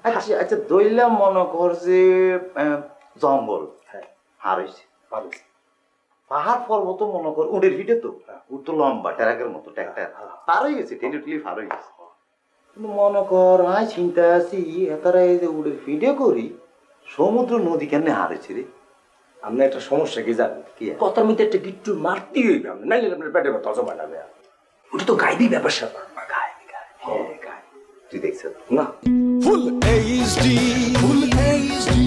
আচ্ছা আচ্ছা দইলাম মনে কর যে জঙ্গল হ্যাঁ হারাইছে পারছি পাহাড় পর্বত মনে কর উড়ের ভিটে তো উঠ তো লম্বা ট্যারাকের মতো ট্যাক্টার পার হয়ে গেছে টেলিটলি পার হয়ে গেছে কিন্তু মনে কর আমি চিন্তা আছি এতারা এই যে উড়ের ভিডিও করি সমুদ্র নদী কেন হারেছে রে আপনি একটা সমস্যা কি জানেন কি কথার মধ্যে একটা গিট্টু মারতেই হইবে আপনি নাইলে আপনার পেটে ব্যথা জমা যাবে ওটা তো গাইবি ব্যাপার স্যাপার তুই দেখছ না ফুল এইচডি ফুল এইচডি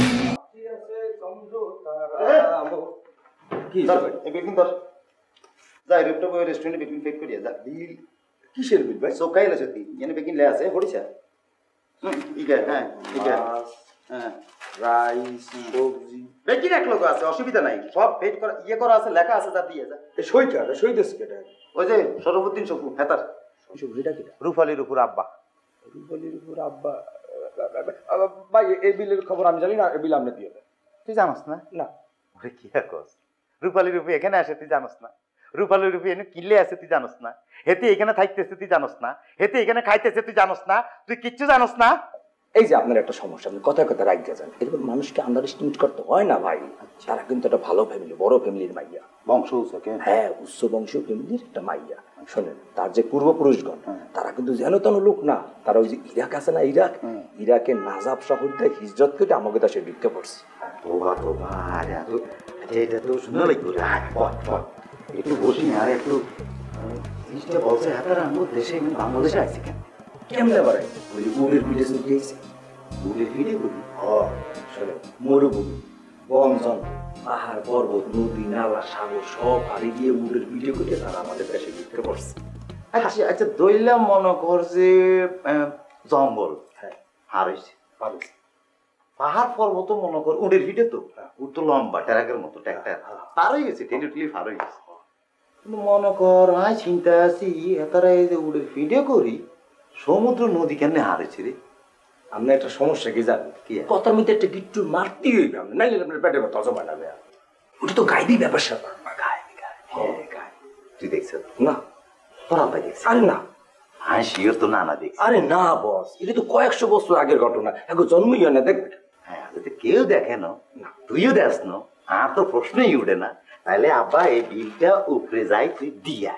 কি বেকিং ধর যাই রেপটা বই রেস্টুরেন্টে বেকিং ফেক করিয়া যা বিল কিসের বিল ভাই সব খাইলা সত্যি এনে বেকিং লে আছে হড়িছা ঠিক আছে হ্যাঁ ঠিক আছে হ্যাঁ রাইস সবজি বেকিং এক লোক আছে অসুবিধা নাই সব পেট করা ইয়ে করা আছে লেখা আছে যা দিয়ে যা এই সইটা সইতেছে কেটা ওই যে সরফুদ্দিন সপু হেতার সবজিটা কেটা রুফালির উপর আব্বা রুপালির উপর আব্বা ভাই এই বিলের খবর আমি জানি না এই বিল আপনি দিয়ে দেন তুই জানোস না না ওরে কি কস রুপালির রূপে এখানে আসে তুই জানোস না রুপালির রূপে এনে কিনলে আসে তুই জানোস না হেতে এখানে থাকতেছে তুই জানোস না হেতে এখানে খাইতেছে তুই জানোস না তুই কিচ্ছু জানোস না এই যে আপনার একটা সমস্যা আপনি কথা কথা রাখতে যান এরকম মানুষকে আন্ডার এস্টিমেট করতে হয় না ভাই তারা কিন্তু একটা ভালো ফ্যামিলি বড় ফ্যামিলির মাইয়া বংশ উৎসকে হ্যাঁ উচ্চ বংশীয় ফ্যামিলির একটা মাইয়া শোনেন তার যে পূর্বপুরুষগণ তারা কিন্তু যেন তেন লোক না তারা ওই যে ইরাক আছে না ইরাক ইরাকের নাজাব শহর থেকে হিজরত করে আমাকে দেশে ঢুকে পড়ছে তোবা তোবা আরে এটা তো শুনে লাগবে রে একটু বসি আর একটু জিনিসটা বলছে হাতার আমার দেশে বাংলাদেশে আছে কেন কেমনে বাড়াই ওই যে উড়ের ভিডিও দিয়েছে উড়ের ভিডিও করি শোনেন মরুভূমি বন জঙ্গল পাহাড় পর্বত নদী নালা সাগর সব হারিয়ে গিয়ে উড়ের ভিডিও করে তারা আমাদের দেশে ঢুকে পড়ছে আচ্ছা আচ্ছা দইলাম মনে কর যে জঙ্গল হ্যাঁ হারাইছে পারছি পাহাড় পর্বত মনে কর উড়ের ভিটে তো উঠ তো লম্বা ট্যারাকের মতো ট্যাক্টার পার হয়ে গেছে টেলিটলি পার হয়ে গেছে কিন্তু মনে কর আমি চিন্তা আছি এতারা এই যে উড়ের ভিডিও করি সমুদ্র নদী কেন হারেছে রে আপনি একটা সমস্যা কি জানেন কি কথার মধ্যে একটা গিট্টু মারতেই হইবে আপনি নাইলে আপনার পেটে ব্যথা জমা যাবে ওটা তো গাইবি ব্যাপার স্যাপার তুই দেখছ না তোরা ভাই দেখছিস আরে না হ্যাঁ শিওর তো না দেখছি আরে না বস এটা তো কয়েকশো বছর আগের ঘটনা এখন জন্মই হয় না দেখবে হ্যাঁ যদি কেউ দেখে না তুইও দেখ না আর তো প্রশ্নই উঠে না তাহলে আব্বা এই বিলটা উপরে যাই তুই দিয়ে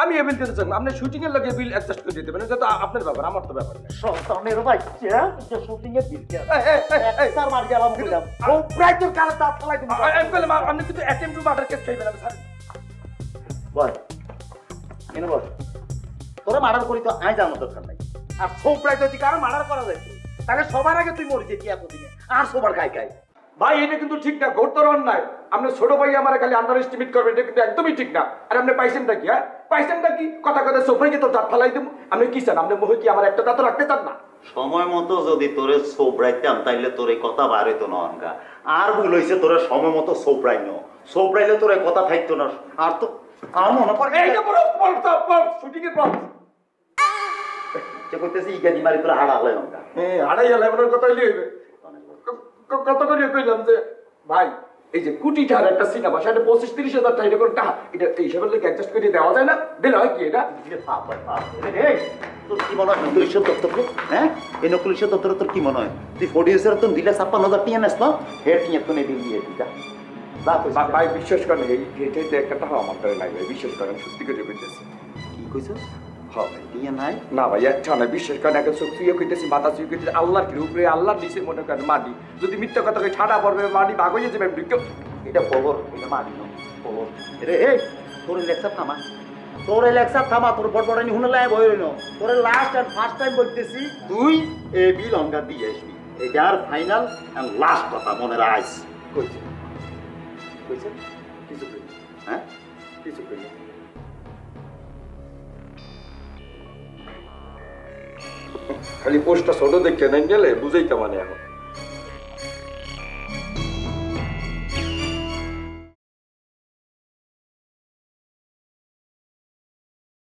আমি এই বিল দিতে চাই আপনি শুটিং এর লাগে বিল অ্যাডজাস্ট করে দিতে পারেন এটা তো আপনার ব্যাপার আমার তো ব্যাপার না সন্তানের বাচ্চা যে শুটিং এর বিল স্যার মার গেলাম বললাম ও প্রায় তোর কানে দাঁত ফলাই দিবি আমি বললাম আপনি কিন্তু অ্যাটেম্প টু মার্ডার কেস খাইবেন স্যার বল কেন বল তোরা মার্ডার করি তো আই জানো দরকার নাই আর সব প্রায় যদি কারো মার্ডার করা যায় তাহলে সবার আগে তুই মরে যেতি এতদিনে আর সবার গায়ে গায়ে ভাই এটা কিন্তু ঠিক না ঘোরতর অন্যায় আপনি ছোট ভাই আমার খালি আন্ডার এস্টিমেট করবেন এটা কিন্তু একদমই ঠিক না আর আপনি পাইছেনটা কি হ্যাঁ পাইছেনটা কি কথা কথা সোফাইকে তো দাঁত ফালাই দেবো আপনি কি চান আপনি মুখে কি আমার একটা দাঁত রাখতে চান না সময় মতো যদি তোরে সোবরাইতাম তাইলে তোর এই কথা বার হইতো না অনকা আর ভুল হয়েছে তোরে সময় মতো সোবরাই নো সোবরাইলে তোর এই কথা থাকতো না আর তো আমার মনে পড়ে এইটা বড় শুটিং এর পর যে কইতেছি ইগাদি মারি তোরা হাড়া হলাই অনকা হাড়াই গেলে এমন কথা হইলে কত করে কইলাম যে ভাই এই যে কুটিটার একটা সিনেমা সেটা 25-30 হাজার টাকা করে টাকা এটা এই হিসাবের লোক অ্যাডজাস্ট করে দেওয়া যায় না দিলে হয় কি এটা তোর কি মনে হয় নকুল ঈশ্বর দত্তর হ্যাঁ এই নকুল ঈশ্বর দত্তর তোর কি মনে হয় তুই 40 হাজার তো দিলে 56,000 টিয়া নেস না হেড টিয়া তো নেই দিয়ে দিতা ভাই বিশ্বাস করেন এই এটাতে একটা টাকা আমার কাছে নাই ভাই বিশ্বাস করেন সত্যি করে কইতেছি কি কইছস হ্যাঁ ভাই টিয়া নাই না ভাই একটা না বিশ্বাস করেন এখন চোখ চুইয়ে কইতেছি মাথা চুইয়ে কইতেছি আল্লাহর উপরে আল্লাহর নিচে মনে করেন মাটি যদি মিথ্যা কথা কই ঠাডা পড়বে মাটি ভাগ হয়ে যাবে এটা খবর এটা মাটি না খবর রে এই তোর লেকচার থামা তোর লেকচার থামা তোর বড় বড় নি হুনলে বই রইনো তোর লাস্ট এন্ড ফার্স্ট টাইম বলতেছি তুই এই বিল অঙ্গা দিয়ে আসবি এটার ফাইনাল এন্ড লাস্ট কথা মনে রাখ কইছে কইছে কিছু কই হ্যাঁ কিছু কই খালি পোস্টটা ছোট দেখে নেন গেলে বুঝাইতে মানে এখন